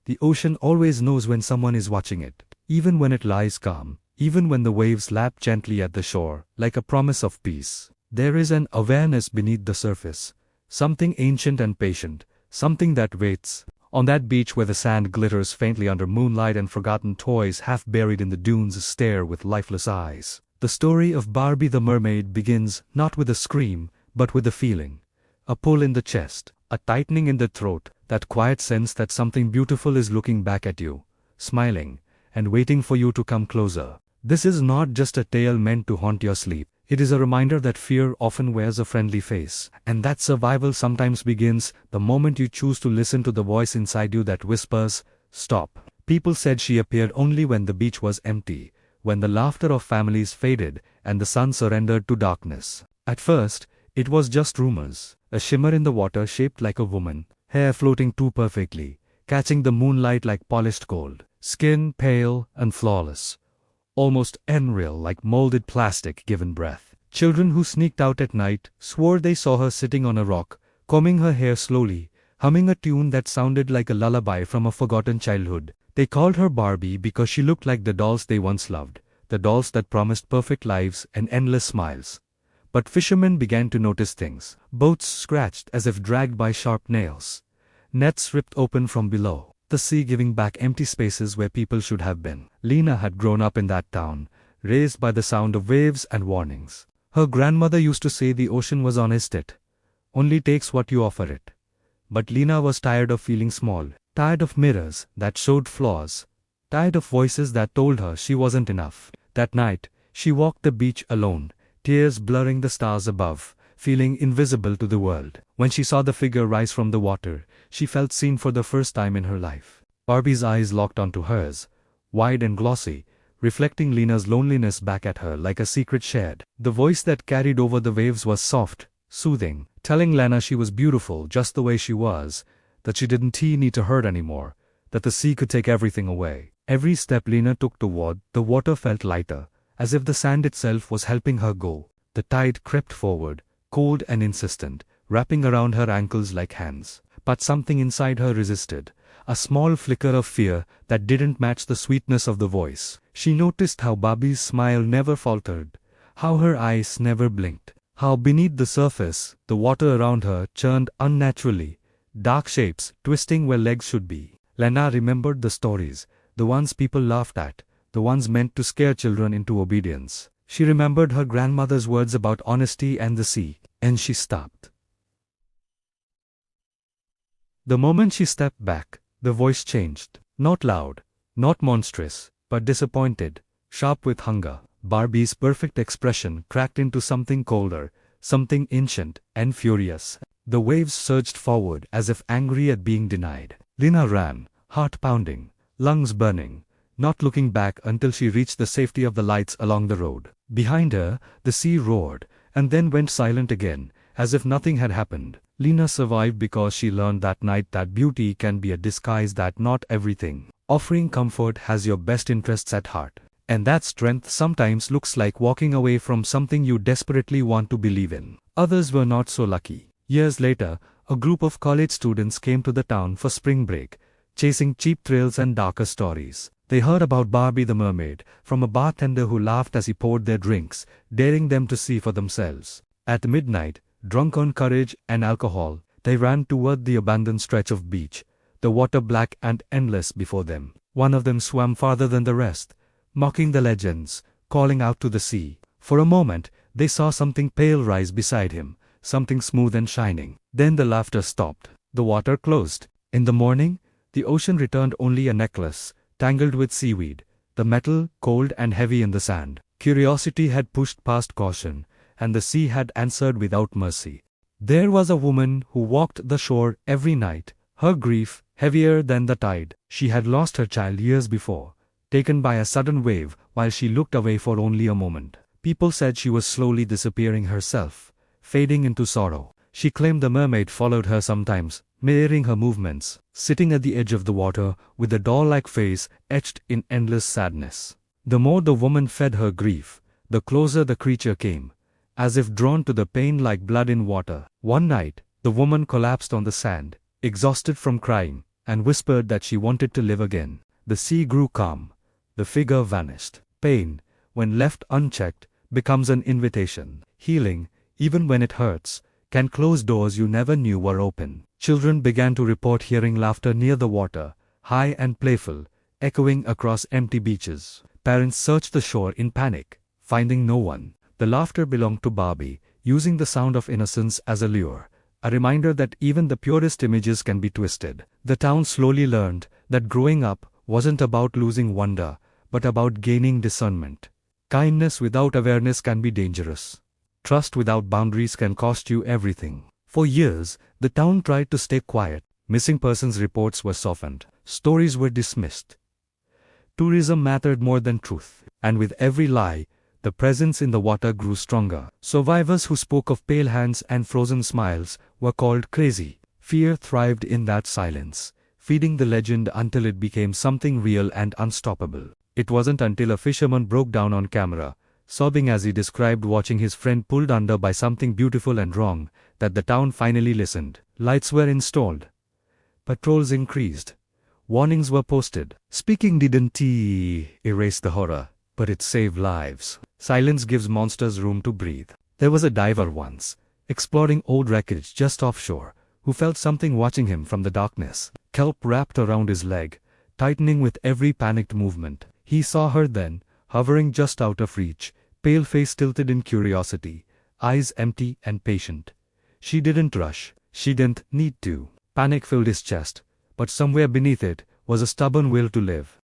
The ocean always knows when someone is watching it, even when it lies calm, even when the waves lap gently at the shore, like a promise of peace. There is an awareness beneath the surface, something ancient and patient, something that waits. On that beach where the sand glitters faintly under moonlight and forgotten toys half buried in the dunes stare with lifeless eyes. The story of Barbie the Mermaid begins not with a scream, but with a feeling. A pull in the chest, a tightening in the throat, that quiet sense that something beautiful is looking back at you, smiling, and waiting for you to come closer. This is not just a tale meant to haunt your sleep. It is a reminder that fear often wears a friendly face, and that survival sometimes begins the moment you choose to listen to the voice inside you that whispers, "Stop." People said she appeared only when the beach was empty, when the laughter of families faded and the sun surrendered to darkness. At first, it was just rumors, a shimmer in the water shaped like a woman, hair floating too perfectly, catching the moonlight like polished gold, skin pale and flawless, almost unreal like molded plastic given breath. Children who sneaked out at night swore they saw her sitting on a rock, combing her hair slowly, humming a tune that sounded like a lullaby from a forgotten childhood. They called her Barbie because she looked like the dolls they once loved, the dolls that promised perfect lives and endless smiles. But fishermen began to notice things. Boats scratched as if dragged by sharp nails. Nets ripped open from below, the sea giving back empty spaces where people should have been. Lena had grown up in that town, raised by the sound of waves and warnings. Her grandmother used to say the ocean was honest, it only takes what you offer it. But Lena was tired of feeling small, tired of mirrors that showed flaws, tired of voices that told her she wasn't enough. That night, she walked the beach alone, tears blurring the stars above, feeling invisible to the world. When she saw the figure rise from the water, she felt seen for the first time in her life. Barbie's eyes locked onto hers, wide and glossy, reflecting Lena's loneliness back at her like a secret shared. The voice that carried over the waves was soft, soothing, telling Lena she was beautiful just the way she was, that she didn't need to hurt anymore, that the sea could take everything away. Every step Lena took toward the water felt lighter, as if the sand itself was helping her go. The tide crept forward, cold and insistent, wrapping around her ankles like hands. But something inside her resisted, a small flicker of fear that didn't match the sweetness of the voice. She noticed how Barbie's smile never faltered, how her eyes never blinked, how beneath the surface, the water around her churned unnaturally, dark shapes twisting where legs should be. Lena remembered the stories, the ones people laughed at, the ones meant to scare children into obedience. She remembered her grandmother's words about honesty and the sea, and she stopped. The moment she stepped back, the voice changed. Not loud, not monstrous, but disappointed, sharp with hunger. Barbie's perfect expression cracked into something colder, something ancient and furious. The waves surged forward as if angry at being denied. Lena ran, heart pounding, lungs burning, not looking back until she reached the safety of the lights along the road. Behind her, the sea roared, and then went silent again, as if nothing had happened. Lena survived because she learned that night that beauty can be a disguise, that not everything offering comfort has your best interests at heart. And that strength sometimes looks like walking away from something you desperately want to believe in. Others were not so lucky. Years later, a group of college students came to the town for spring break, chasing cheap thrills and darker stories. They heard about Barbie the Mermaid, from a bartender who laughed as he poured their drinks, daring them to see for themselves. At midnight, drunk on courage and alcohol, they ran toward the abandoned stretch of beach, the water black and endless before them. One of them swam farther than the rest, mocking the legends, calling out to the sea. For a moment, they saw something pale rise beside him, something smooth and shining. Then the laughter stopped. The water closed. In the morning, the ocean returned only a necklace, tangled with seaweed, the metal cold and heavy in the sand. Curiosity had pushed past caution, and the sea had answered without mercy. There was a woman who walked the shore every night, her grief heavier than the tide. She had lost her child years before, taken by a sudden wave while she looked away for only a moment. People said she was slowly disappearing herself, fading into sorrow. She claimed the mermaid followed her sometimes, mirroring her movements, sitting at the edge of the water with a doll-like face etched in endless sadness. The more the woman fed her grief, the closer the creature came, as if drawn to the pain like blood in water. One night, the woman collapsed on the sand, exhausted from crying, and whispered that she wanted to live again. The sea grew calm. The figure vanished. Pain, when left unchecked, becomes an invitation. Healing, even when it hurts, can close doors you never knew were open. Children began to report hearing laughter near the water, high and playful, echoing across empty beaches. Parents searched the shore in panic, finding no one. The laughter belonged to Barbie, using the sound of innocence as a lure, a reminder that even the purest images can be twisted. The town slowly learned that growing up wasn't about losing wonder, but about gaining discernment. Kindness without awareness can be dangerous. Trust without boundaries can cost you everything. For years, the town tried to stay quiet. Missing persons reports were softened. Stories were dismissed. Tourism mattered more than truth. And with every lie, the presence in the water grew stronger. Survivors who spoke of pale hands and frozen smiles were called crazy. Fear thrived in that silence, feeding the legend until it became something real and unstoppable. It wasn't until a fisherman broke down on camera, sobbing as he described watching his friend pulled under by something beautiful and wrong, that the town finally listened. Lights were installed. Patrols increased. Warnings were posted. Speaking didn't erase the horror, but it saved lives. Silence gives monsters room to breathe. There was a diver once, exploring old wreckage just offshore, who felt something watching him from the darkness. Kelp wrapped around his leg, tightening with every panicked movement. He saw her then, hovering just out of reach, pale face tilted in curiosity, eyes empty and patient. She didn't rush. She didn't need to. Panic filled his chest, but somewhere beneath it was a stubborn will to live.